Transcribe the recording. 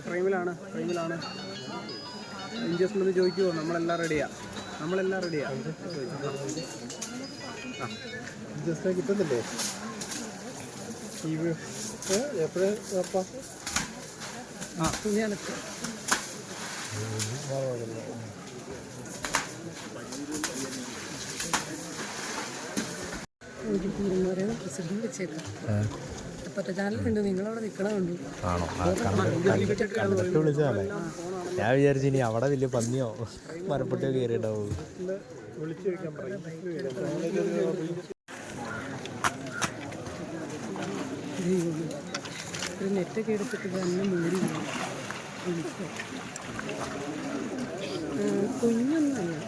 ഫ്രെയിമിലാണ് ഇഞ്ചസ്മെന്റ് ചോദിക്കുമോ? നമ്മളെല്ലാം റെഡിയാ. ജസ്റ്റ് കിട്ടുന്നില്ലേ എപ്പോഴും നിങ്ങളവിടെ നിൽക്കണമുണ്ട്. ആണോ? കണ്ടിട്ട് വിളിച്ചതാണേ. ഞാൻ വിചാരിച്ചു ഇനി അവിടെ വലിയ പന്നിയോ മരപ്പൊട്ടിയോ കയറിയിട്ടാവും. ഒരു നെറ്റൊക്കെ എടുത്തിട്ട് തന്നെ മൂടി കുഞ്ഞൊന്നുമല്ല.